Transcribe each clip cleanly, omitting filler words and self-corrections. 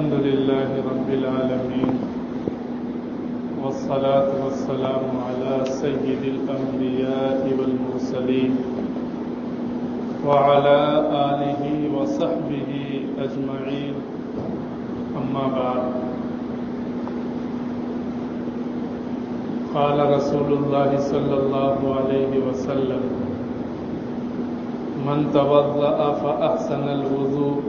الحمد لله رب العالمين والصلاة والسلام على سيد الأنبياء والمرسلين وعلى آله وصحبه أجمعين أما بعد قال رسول الله صلى الله عليه وسلم من توضأ فأحسن الوضوء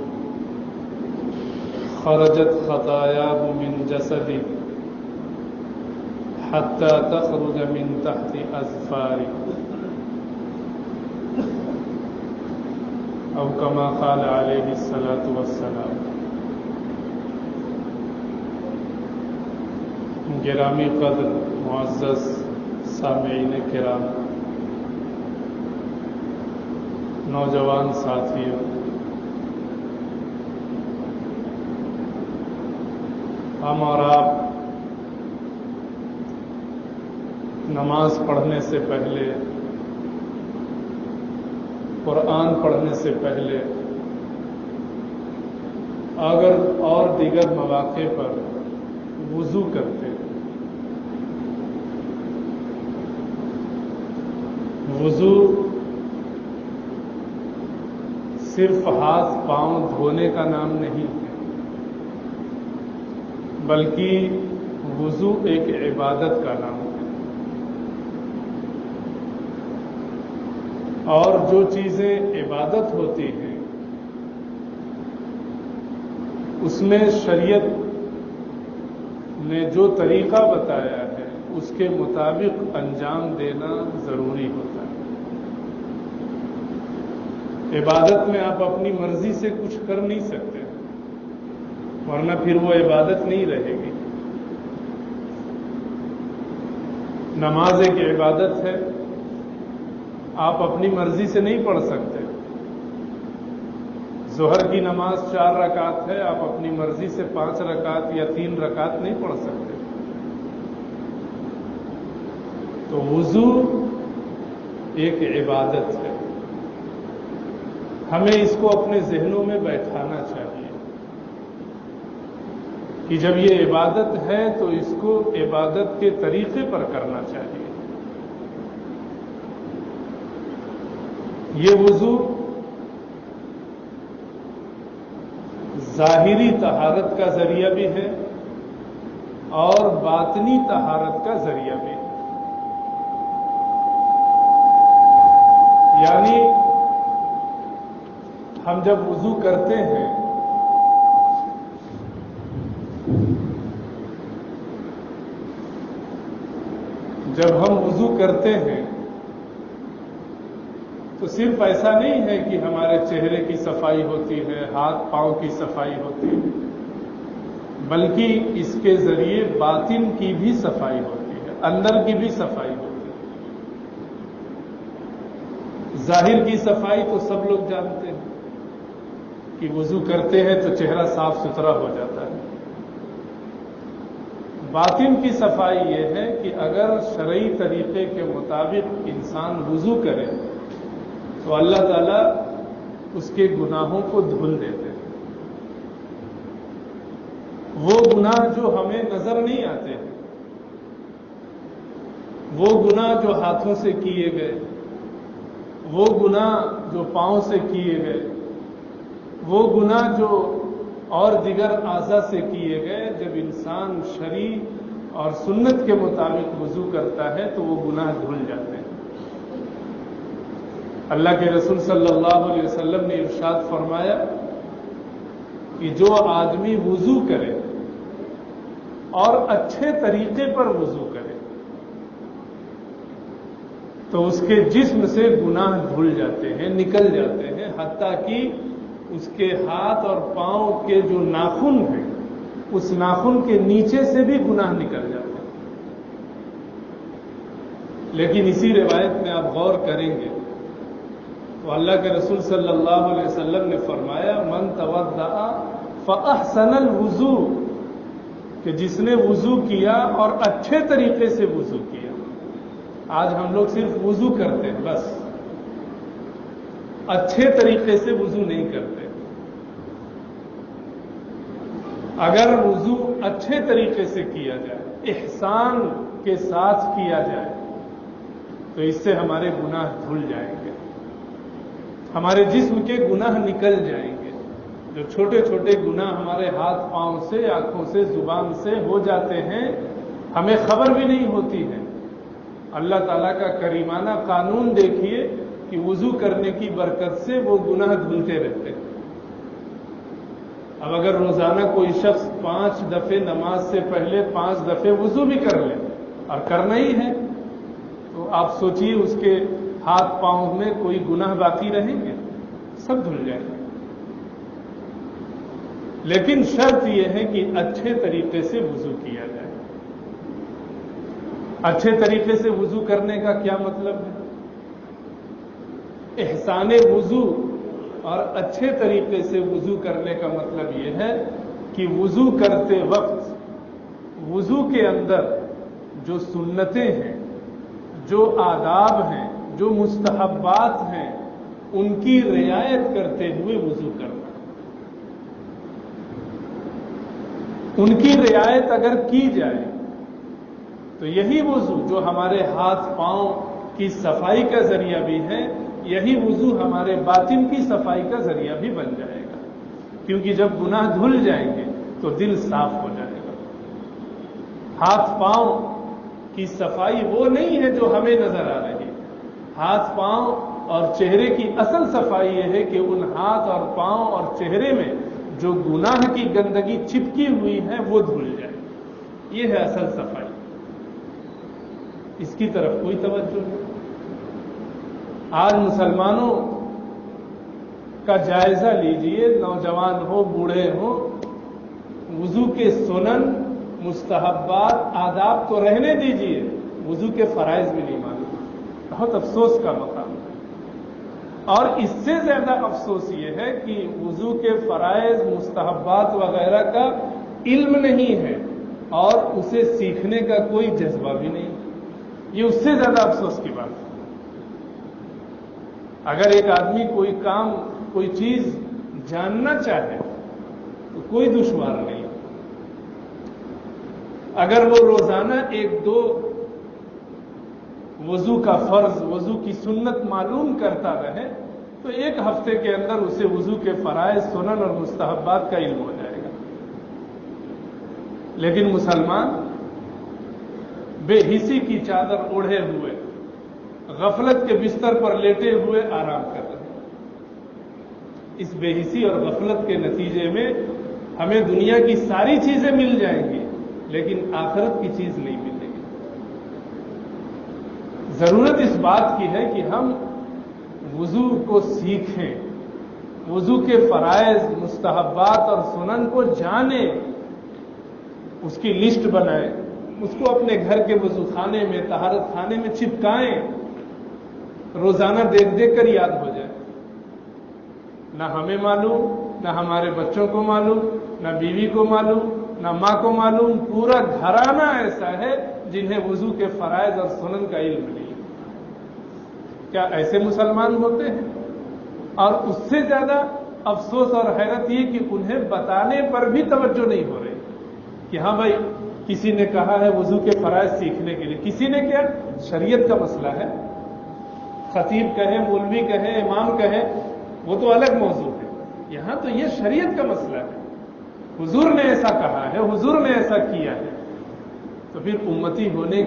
خرجت خطاياه من جسده حتى تخرج من تحت أظفاره أو كما قال عليه الصلاة والسلام. گرامی قدر معزز سامعین کرام، نوجوان ساتھیوں، ہم اور آپ نماز پڑھنے سے پہلے، قرآن پڑھنے سے پہلے، اگر اور دیگر مواقع پر وضو کرتے ہیں. وضو صرف ہاتھ پاؤں دھونے کا نام نہیں ہے، بلکہ وضو ایک عبادت کا نام ہے. اور جو چیزیں عبادت ہوتی ہیں اس میں شریعت نے جو طریقہ بتایا ہے اس کے مطابق انجام دینا ضروری ہوتا ہے. عبادت میں آپ اپنی مرضی سے کچھ کر نہیں سکتے، ورنہ پھر وہ عبادت نہیں رہے گی. نماز ایک عبادت ہے، آپ اپنی مرضی سے نہیں پڑھ سکتے. ظہر کی نماز 4 رکعت ہے، آپ اپنی مرضی سے 5 رکعت یا 3 رکعت نہیں پڑھ سکتے. تو وضو ایک عبادت ہے، ہمیں اس کو اپنے ذہنوں میں بیٹھانا چاہیے کہ جب یہ عبادت ہے تو اس کو عبادت کے طریقے پر کرنا چاہیے. یہ وضو ظاہری طہارت کا ذریعہ بھی ہے اور باطنی طہارت کا ذریعہ بھی ہے. یعنی ہم جب وضو کرتے ہیں تو صرف ایسا نہیں ہے کہ ہمارے چہرے کی صفائی ہوتی ہے، ہاتھ پاؤں کی صفائی ہوتی ہے، بلکہ اس کے ذریعے باطن کی بھی صفائی ہوتی ہے، اندر کی بھی صفائی ہوتی ہے. ظاہر کی صفائی تو سب لوگ جانتے ہیں کہ وضو کرتے ہیں تو چہرہ صاف ستھرا ہو جاتا ہے. باطن کی صفائی یہ ہے کہ اگر شرعی طریقے کے مطابق انسان وضو کرے تو اللہ تعالیٰ اس کے گناہوں کو دھل دیتے ہیں. وہ گناہ جو ہمیں نظر نہیں آتے ہیں، وہ گناہ جو ہاتھوں سے کیے گئے، وہ گناہ جو پاؤں سے کیے گئے، وہ گناہ جو اور دیگر اعضاء سے کیے گئے، جب انسان شرع اور سنت کے مطابق وضو کرتا ہے تو وہ گناہ دھل جاتے ہیں. اللہ کے رسول صلی اللہ علیہ وسلم نے ارشاد فرمایا کہ جو آدمی وضو کرے اور اچھے طریقے پر وضو کرے تو اس کے جسم سے گناہ دھل جاتے ہیں، نکل جاتے ہیں، حتیٰ کہ اس کے ہاتھ اور پاؤں کے جو ناخن ہیں اس ناخن کے نیچے سے بھی گناہ نکل جاتے ہیں. لیکن اسی روایت میں آپ غور کریں گے تو اللہ کے رسول صلی اللہ علیہ وسلم نے فرمایا من توضأ فأحسن الوضوء، کہ جس نے وضو کیا اور اچھے طریقے سے وضو کیا. آج ہم لوگ صرف وضو کرتے ہیں، بس اچھے طریقے سے وضو نہیں کرتے. اگر وضو اچھے طریقے سے کیا جائے، احسان کے ساتھ کیا جائے، تو اس سے ہمارے گناہ دھل جائیں گے، ہمارے جسم کے گناہ نکل جائیں گے۔ جو چھوٹے چھوٹے گناہ ہمارے ہاتھ پاؤں سے، آنکھوں سے، زبان سے ہو جاتے ہیں، ہمیں خبر بھی نہیں ہوتی ہے۔ اللہ تعالیٰ کا کریمانہ قانون دیکھیے کہ وضو کرنے کی برکت سے وہ گناہ دھلتے رہتے ہیں۔ اب اگر روزانہ کوئی شخص 5 دفعے نماز سے پہلے 5 دفعے وضو بھی کر لے، اور کرنا ہی ہے، تو آپ سوچئے اس کے ہاتھ پاؤں میں کوئی گناہ باقی رہیں گے؟ سب دھل جائیں گے۔ لیکن شرط یہ ہے کہ اچھے طریقے سے وضو کیا جائے۔ اچھے طریقے سے وضو کرنے کا کیا مطلب ہے؟ احسان وضو اور اچھے طریقے سے وضو کرنے کا مطلب یہ ہے کہ وضو کرتے وقت وضو کے اندر جو سنتیں ہیں، جو آداب ہیں، جو مستحبات ہیں، ان کی رعایت کرتے ہوئے وضو کرنا۔ ان کی رعایت اگر کی جائے تو یہی وضو جو ہمارے ہاتھ پاؤں کی صفائی کا ذریعہ بھی ہے، یہی وضو ہمارے باطن کی صفائی کا ذریعہ بھی بن جائے گا، کیونکہ جب گناہ دھل جائیں گے تو دل صاف ہو جائے گا۔ ہاتھ پاؤں کی صفائی وہ نہیں ہے جو ہمیں نظر آ رہی ہے۔ ہاتھ پاؤں اور چہرے کی اصل صفائی یہ ہے کہ ان ہاتھ اور پاؤں اور چہرے میں جو گناہ کی گندگی چپکی ہوئی ہے وہ دھل جائے، یہ ہے اصل صفائی۔ اس کی طرف کوئی توجہ نہیں۔ آج مسلمانوں کا جائزہ لیجئے، نوجوان ہو، بوڑھے ہو، وضو کے سنن، مستحبات، آداب تو رہنے دیجئے، وضو کے فرائض بھی نہیں معلوم۔ بہت افسوس کا مقام ہے۔ اور اس سے زیادہ افسوس یہ ہے کہ وضو کے فرائض، مستحبات وغیرہ کا علم نہیں ہے اور اسے سیکھنے کا کوئی جذبہ بھی نہیں۔ یہ اس سے زیادہ افسوس کی بات ہے۔ اگر ایک آدمی کوئی کام، کوئی چیز جاننا چاہے تو کوئی دشوار نہیں۔ اگر وہ روزانہ 1-2 وضو کا فرض، وضو کی سنت معلوم کرتا رہے تو 1 ہفتے کے اندر اسے وضو کے فرائض، سنن اور مستحبات کا علم ہو جائے گا۔ لیکن مسلمان بے حسی کی چادر اوڑھے ہوئے، غفلت کے بستر پر لیٹے ہوئے آرام کر رہے ہیں۔ اس بے حسی اور غفلت کے نتیجے میں ہمیں دنیا کی ساری چیزیں مل جائیں گی، لیکن آخرت کی چیز نہیں ملے گی۔ ضرورت اس بات کی ہے کہ ہم وضو کو سیکھیں، وضو کے فرائض، مستحبات اور سنن کو جانیں، اس کی لسٹ بنائیں، اس کو اپنے گھر کے وضو خانے میں، طہارت خانے میں چپکائیں، روزانہ دیکھ دیکھ کر یاد ہو جائے۔ نہ ہمیں معلوم، نہ ہمارے بچوں کو معلوم، نہ بیوی کو معلوم، نہ ماں کو معلوم، پورا گھرانہ ایسا ہے جنہیں وضو کے فرائض اور سنن کا علم نہیں۔ کیا ایسے مسلمان ہوتے ہیں؟ اور اس سے زیادہ افسوس اور حیرت یہ کہ انہیں بتانے پر بھی توجہ نہیں ہو رہی کہ ہاں بھائی کسی نے کہا ہے وضو کے فرائض سیکھنے کے لیے۔ کسی نے کیا؟ شریعت کا مسئلہ ہے، خطیب کہے، مولوی کہے، امام کہے، وہ تو الگ موضوع ہے۔ یہاں تو یہ شریعت کا مسئلہ ہے، حضور نے ایسا کہا ہے، حضور نے ایسا کیا ہے، تو پھر امتی ہونے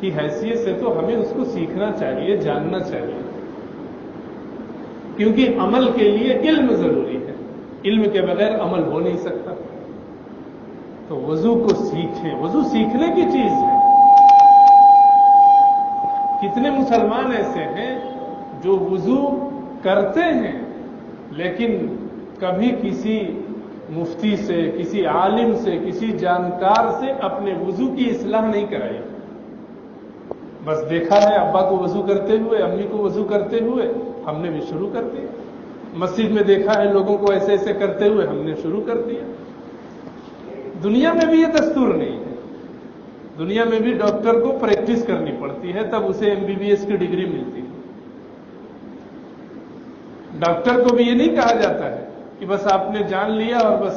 کی حیثیت سے تو ہمیں اس کو سیکھنا چاہیے، جاننا چاہیے، کیونکہ عمل کے لیے علم ضروری ہے، علم کے بغیر عمل ہو نہیں سکتا۔ تو وضو کو سیکھیں، وضو سیکھنے کی چیز ہے۔ کتنے مسلمان ایسے ہیں جو وضو کرتے ہیں لیکن کبھی کسی مفتی سے، کسی عالم سے، کسی جانکار سے اپنے وضو کی اصلاح نہیں کرائی، بس دیکھا ہے ابا کو وضو کرتے ہوئے، امی کو وضو کرتے ہوئے، ہم نے بھی شروع کر دیا۔ مسجد میں دیکھا ہے لوگوں کو ایسے ایسے کرتے ہوئے، ہم نے شروع کر دیا۔ دنیا میں بھی یہ دستور نہیں ہے۔ دنیا میں بھی ڈاکٹر کو پریکٹس کرنی پڑتی ہے، تب اسے MBBS کی ڈگری ملتی ہے۔ ڈاکٹر کو بھی یہ نہیں کہا جاتا ہے کہ بس آپ نے جان لیا اور بس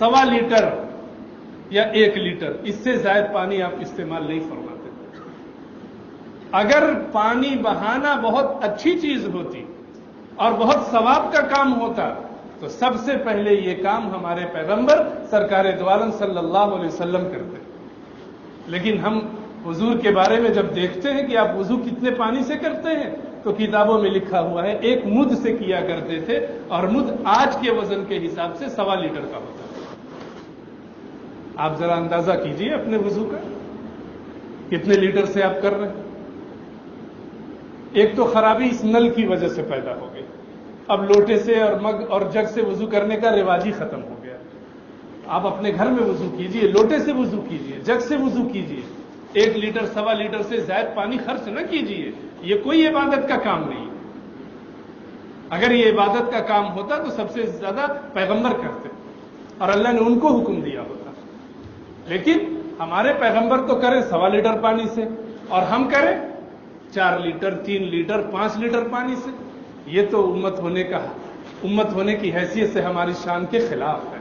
1.25 لیٹر یا 1 لیٹر، اس سے زائد پانی آپ استعمال نہیں فرماتے۔ اگر پانی بہانا بہت اچھی چیز ہوتی اور بہت ثواب کا کام ہوتا تو سب سے پہلے یہ کام ہمارے پیغمبر سرکار دو عالم صلی اللہ علیہ وسلم کرتے۔ لیکن ہم وضو کے بارے میں جب دیکھتے ہیں کہ آپ وضو کتنے پانی سے کرتے ہیں تو کتابوں میں لکھا ہوا ہے 1 مد سے کیا کرتے تھے، اور مد آج کے وزن کے حساب سے 1.25 لیٹر کا ہوتا ہے۔ آپ ذرا اندازہ کیجئے اپنے وضو کا کتنے لیٹر سے آپ کر رہے ہیں۔ ایک تو خرابی اس نل کی وجہ سے پیدا ہو گئی، اب لوٹے سے اور مگ اور جگ سے وضو کرنے کا رواج ہی ختم ہو گیا۔ آپ اپنے گھر میں وضو کیجئے، لوٹے سے وضو کیجئے، جگ سے وضو کیجئے، 1 لیٹر 1.25 لیٹر سے زائد پانی خرچ نہ کیجئے۔ یہ کوئی عبادت کا کام نہیں ہے۔ اگر یہ عبادت کا کام ہوتا تو سب سے زیادہ پیغمبر کرتے اور اللہ نے ان کو حکم دیا ہوتا، لیکن ہمارے پیغمبر تو کریں 1.25 لیٹر پانی سے اور ہم کریں 4 لیٹر 3 لیٹر 5 لیٹر پانی سے۔ یہ تو امت ہونے کی حیثیت سے ہماری شان کے خلاف ہے۔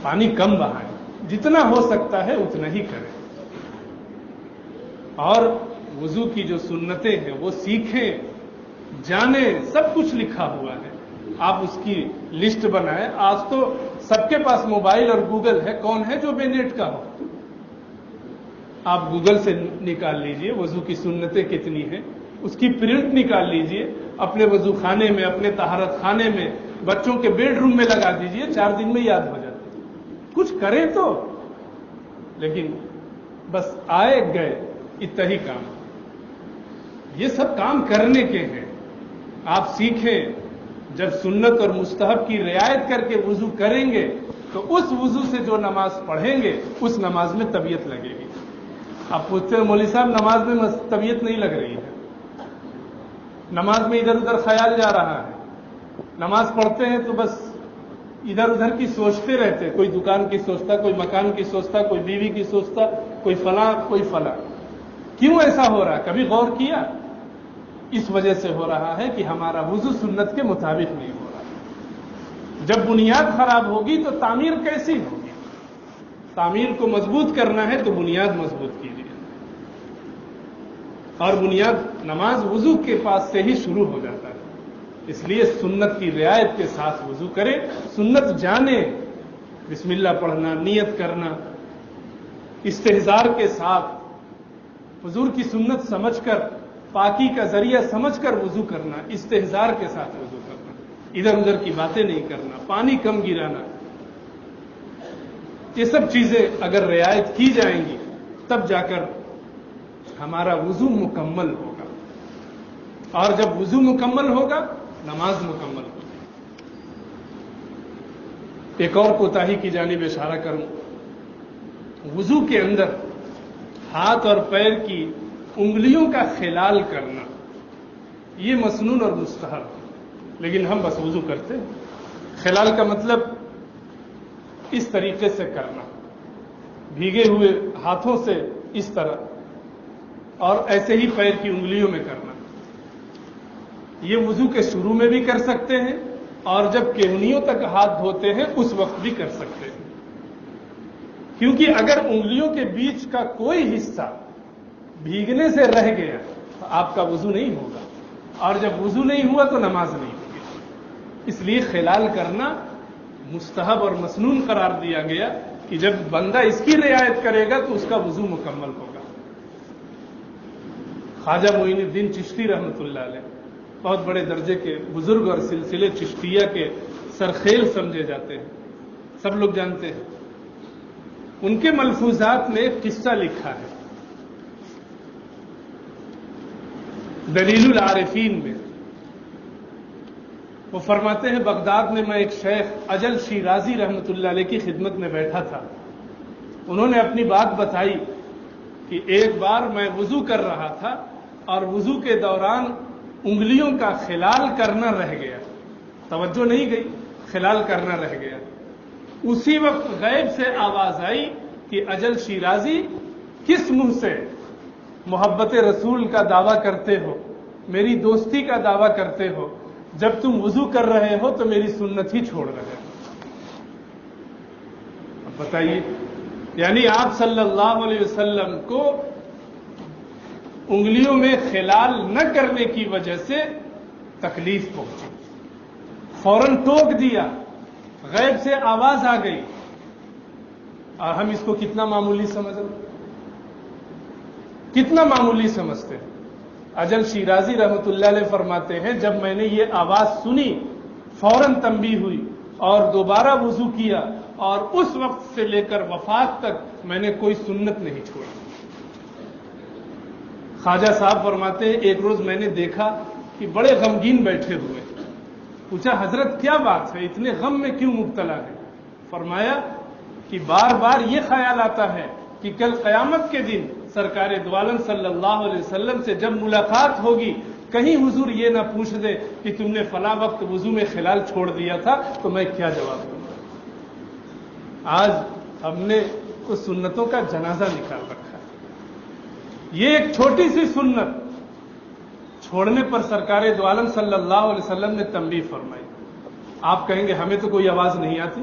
پانی کم بہائیں، جتنا ہو سکتا ہے اتنا ہی کریں، اور وضو کی جو سنتیں ہیں وہ سیکھیں، جانیں، سب کچھ لکھا ہوا ہے۔ آپ اس کی لسٹ بنائیں۔ آج تو سب کے پاس موبائل اور گوگل ہے، کون ہے جو بے نیٹ کا ہو؟ آپ گوگل سے نکال لیجئے وضو کی سنتیں کتنی ہیں، اس کی پرنٹ نکال لیجئے، اپنے وضو خانے میں، اپنے طہارت خانے میں، بچوں کے بیڈ روم میں لگا دیجئے، 4 دن میں یاد ہو جاتا ہے۔ کچھ کریں تو، لیکن بس آئے گئے اتنا ہی کام۔ یہ سب کام کرنے کے ہیں، آپ سیکھیں۔ جب سنت اور مستحب کی رعایت کر کے وضو کریں گے تو اس وضو سے جو نماز پڑھیں گے اس نماز میں طبیعت لگے گی۔ آپ پوچھتے ہیں مولوی صاحب نماز میں طبیعت نہیں لگ رہی ہے، نماز میں ادھر ادھر خیال جا رہا ہے، نماز پڑھتے ہیں تو بس ادھر ادھر کی سوچتے رہتے، کوئی دکان کی سوچتا، کوئی مکان کی سوچتا، کوئی بیوی کی سوچتا، کوئی فلاں کوئی فلاں۔ کیوں ایسا ہو رہا ہے؟ کبھی غور کیا؟ اس وجہ سے ہو رہا ہے کہ ہمارا وضو سنت کے مطابق نہیں ہو رہا۔ جب بنیاد خراب ہوگی تو تعمیر کیسی ہوگی؟ تعمیر کو مضبوط کرنا ہے تو بنیاد مضبوط کیجیے، اور بنیاد نماز وضو کے پاس سے ہی شروع ہو جاتا ہے۔ اس لیے سنت کی رعایت کے ساتھ وضو کریں، سنت جانیں، بسم اللہ پڑھنا، نیت کرنا، استحضار کے ساتھ حضور کی سنت سمجھ کر، پاکی کا ذریعہ سمجھ کر وضو کرنا، استحضار کے ساتھ وضو کرنا، ادھر ادھر کی باتیں نہیں کرنا، پانی کم گرانا۔ یہ سب چیزیں اگر رعایت کی جائیں گی تب جا کر ہمارا وضو مکمل ہوگا، اور جب وضو مکمل ہوگا نماز مکمل ہوگی۔ ایک اور کوتاہی کی جانب اشارہ کروں، وضو کے اندر ہاتھ اور پیر کی انگلیوں کا خلال کرنا یہ مسنون اور مستحب، لیکن ہم بس وضو کرتے ہیں۔ خلال کا مطلب اس طریقے سے کرنا، بھیگے ہوئے ہاتھوں سے اس طرح، اور ایسے ہی پیر کی انگلیوں میں کرنا۔ یہ وضو کے شروع میں بھی کر سکتے ہیں، اور جب کہنیوں تک ہاتھ دھوتے ہیں اس وقت بھی کر سکتے ہیں، کیونکہ اگر انگلیوں کے بیچ کا کوئی حصہ بھیگنے سے رہ گیا تو آپ کا وضو نہیں ہوگا، اور جب وضو نہیں ہوا تو نماز نہیں ہوگی۔ اس لیے خلال کرنا مستحب اور مسنون قرار دیا گیا کہ جب بندہ اس کی رعایت کرے گا تو اس کا وضو مکمل ہوگا۔ خواجہ معین الدین چشتی رحمۃ اللہ علیہ بہت بڑے درجے کے بزرگ اور سلسلے چشتیہ کے سرخیل سمجھے جاتے ہیں، سب لوگ جانتے ہیں۔ ان کے ملفوظات میں ایک قصہ لکھا ہے دلیل العارفین میں۔ وہ فرماتے ہیں بغداد میں ایک شیخ اجل شیرازی رحمۃ اللہ علیہ کی خدمت میں بیٹھا تھا۔ انہوں نے اپنی بات بتائی کہ ایک بار میں وضو کر رہا تھا اور وضو کے دوران انگلیوں کا خلال کرنا رہ گیا، توجہ نہیں گئی، خلال کرنا رہ گیا۔ اسی وقت غیب سے آواز آئی کہ اجل شیرازی کس منہ سے محبت رسول کا دعویٰ کرتے ہو، میری دوستی کا دعویٰ کرتے ہو، جب تم وضو کر رہے ہو تو میری سنت ہی چھوڑ رہے ہو۔ بتائیے، یعنی آپ صلی اللہ علیہ وسلم کو انگلیوں میں خلال نہ کرنے کی وجہ سے تکلیف پہنچی، فوراً ٹوک دیا، غیب سے آواز آ گئی، اور ہم اس کو کتنا معمولی سمجھ رہے ہیں، کتنا معمولی سمجھتے ہیں۔ اجل شیرازی رحمۃ اللہ علیہ فرماتے ہیں جب میں نے یہ آواز سنی فوراً تنبیہ ہوئی اور دوبارہ وضو کیا، اور اس وقت سے لے کر وفات تک میں نے کوئی سنت نہیں چھوڑی۔ خواجہ صاحب فرماتے ہیں ایک روز میں نے دیکھا کہ بڑے غمگین بیٹھے ہوئے، پوچھا حضرت کیا بات ہے، اتنے غم میں کیوں مبتلا ہے؟ فرمایا کہ بار بار یہ خیال آتا ہے کہ کل قیامت کے دن سرکار دو عالم صلی اللہ علیہ وسلم سے جب ملاقات ہوگی، کہیں حضور یہ نہ پوچھ دے کہ تم نے فلاں وقت وضو میں خلال چھوڑ دیا تھا تو میں کیا جواب دوں گا۔ آج ہم نے اس سنتوں کا جنازہ نکال رکھا ہے۔ یہ ایک چھوٹی سی سنت چھوڑنے پر سرکار دو عالم صلی اللہ علیہ وسلم نے تنبیہ فرمائی۔ آپ کہیں گے ہمیں تو کوئی آواز نہیں آتی،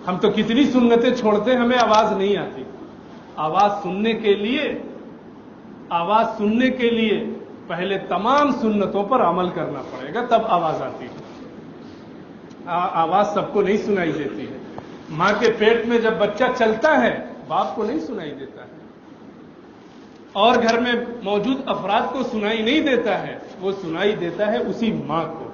ہم تو کتنی سنتیں چھوڑتے ہیں ہمیں آواز نہیں آتی۔ آواز سننے کے لیے پہلے تمام سنتوں پر عمل کرنا پڑے گا، تب آواز آتی ہے۔ آواز سب کو نہیں سنائی دیتی ہے۔ ماں کے پیٹ میں جب بچہ چلتا ہے باپ کو نہیں سنائی دیتا ہے، اور گھر میں موجود افراد کو سنائی نہیں دیتا ہے، وہ سنائی دیتا ہے اسی ماں کو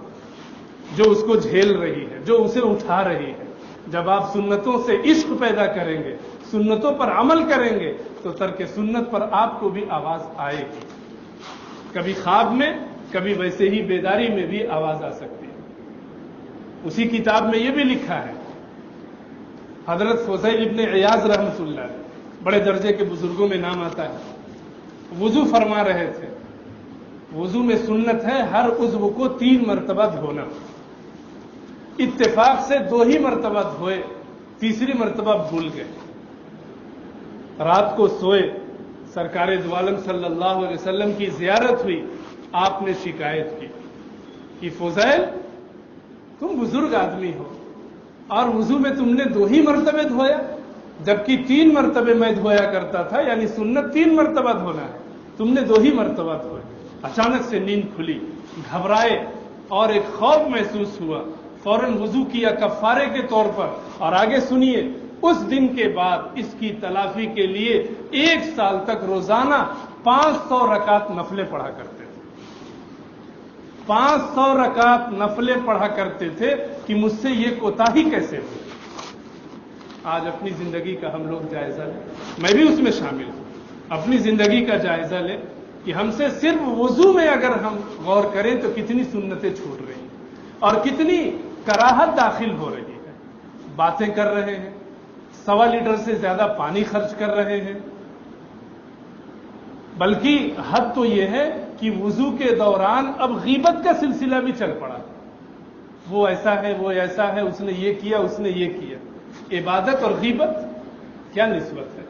جو اس کو جھیل رہی ہے، جو اسے اٹھا رہی ہے۔ جب آپ سنتوں سے عشق پیدا کریں گے، سنتوں پر عمل کریں گے، تو ترک سنت پر آپ کو بھی آواز آئے گی۔ کبھی خواب میں، کبھی ویسے ہی بیداری میں بھی آواز آ سکتی ہے۔ اسی کتاب میں یہ بھی لکھا ہے، حضرت فضیل ابن عیاض رحمۃ اللہ علیہ، بڑے درجے کے بزرگوں میں نام آتا ہے، وضو فرما رہے تھے۔ وضو میں سنت ہے ہر عضو کو 3 مرتبہ دھونا، اتفاق سے 2 ہی مرتبہ دھوئے، تیسری مرتبہ بھول گئے۔ رات کو سوئے، سرکار دو عالم صلی اللہ علیہ وسلم کی زیارت ہوئی، آپ نے شکایت کی کہ فضیل تم بزرگ آدمی ہو اور وضو میں تم نے 2 ہی مرتبہ دھویا، جبکہ 3 مرتبہ میں دھویا کرتا تھا، یعنی سنت 3 مرتبہ دھونا ہے، تم نے 2 ہی مرتبہ دھوئے۔ اچانک سے نیند کھلی، گھبرائے اور ایک خوف محسوس ہوا، فوراً وضو کیا کفارے کے طور پر، اور آگے سنیے، اس دن کے بعد اس کی تلافی کے لیے 1 سال تک روزانہ 500 رکعت نفلیں پڑھا کرتے تھے۔ 500 رکعت نفلیں پڑھا کرتے تھے کہ مجھ سے یہ کوتاہی کیسے ہوئی۔ آج اپنی زندگی کا ہم لوگ جائزہ لیں، میں بھی اس میں شامل ہوں، اپنی زندگی کا جائزہ لیں کہ ہم سے صرف وضو میں اگر ہم غور کریں تو کتنی سنتیں چھوٹ رہی ہیں اور کتنی کراہت داخل ہو رہی ہے۔ باتیں کر رہے ہیں، 1.25 لیٹر سے زیادہ پانی خرچ کر رہے ہیں، بلکہ حد تو یہ ہے کہ وضو کے دوران اب غیبت کا سلسلہ بھی چل پڑا، وہ ایسا ہے، وہ ایسا ہے، اس نے یہ کیا، اس نے یہ کیا۔ عبادت اور غیبت کیا نسبت ہے؟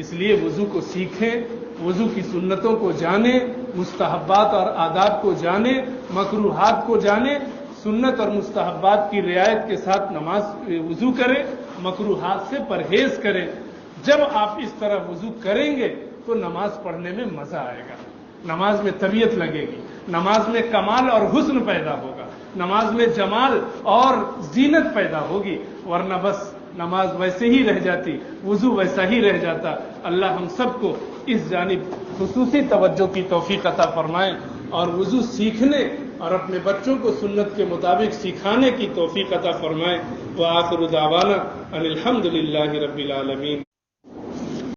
اس لیے وضو کو سیکھیں، وضو کی سنتوں کو جانیں، مستحبات اور آداب کو جانیں، مکروہات کو جانیں، سنت اور مستحبات کی رعایت کے ساتھ نماز وضو کریں، مکروہات سے پرہیز کریں۔ جب آپ اس طرح وضو کریں گے تو نماز پڑھنے میں مزہ آئے گا، نماز میں طبیعت لگے گی، نماز میں کمال اور حسن پیدا ہوگا، نماز میں جمال اور زینت پیدا ہوگی، ورنہ بس نماز ویسے ہی رہ جاتی، وضو ویسا ہی رہ جاتا۔ اللہ ہم سب کو اس جانب خصوصی توجہ کی توفیق عطا فرمائے اور وضو سیکھنے اور اپنے بچوں کو سنت کے مطابق سکھانے کی توفیق عطا فرمائے۔ وآخر دعوانا ان الحمد للہ رب العالمین۔